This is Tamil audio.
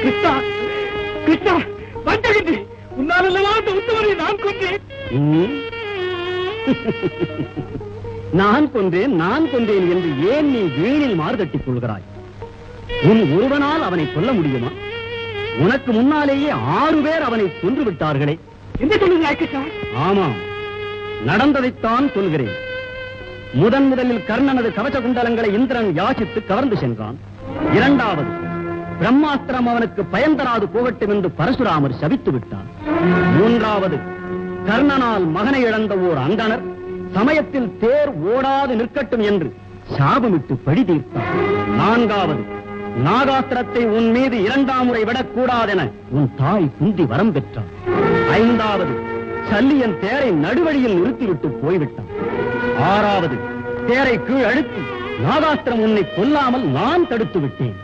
கிருஷ்ணா கிருஷ்ணா வந்தகின்றி உன்னாலல்லவா அந்த உத்தவரை நான் கொன்றேன். நான் கொன்றேன் என்று ஏன் நீ வீணில் மாறுதட்டிக் கொள்கிறாய்? உன் ஒருவனால் அவனை கொல்ல முடியுமா? உனக்கு முன்னாலேயே 6 பேர் அவனை கொன்று விட்டார்களே. என்ன சொல்லுங்க கிருஷ்ணா? ஆமாம், நடந்ததைத்தான் சொல்கிறேன். முதலில் கர்ணனது கவச குண்டலங்களை இந்திரன் யாசித்து கவர்ந்து சென்றான். 2வது, பிரம்மாஸ்திரம் அவனுக்கு பயன் தராது போகட்டும் என்று பரசுராமர் சபித்து விட்டார். 3வது, கர்ணனால் மகனை இழந்த ஓர் அந்தணர் சமயத்தில் தேர் ஓடாது நிற்கட்டும் என்று சாபமிட்டு பழி தீர்த்தார். 4வது, நாகாஸ்திரத்தை உன் மீது 2ஆம் முறை விடக்கூடாதென உன் தாய் குந்தி வரம் பெற்றார். 5வது, சல்லியன் தேரை நடுவழியில் நிறுத்திவிட்டு போய்விட்டான். 6வது, தேரை கீழ் அழுத்தி நாகாஸ்திரம் உன்னை கொல்லாமல் நான் தடுத்து விட்டேன்.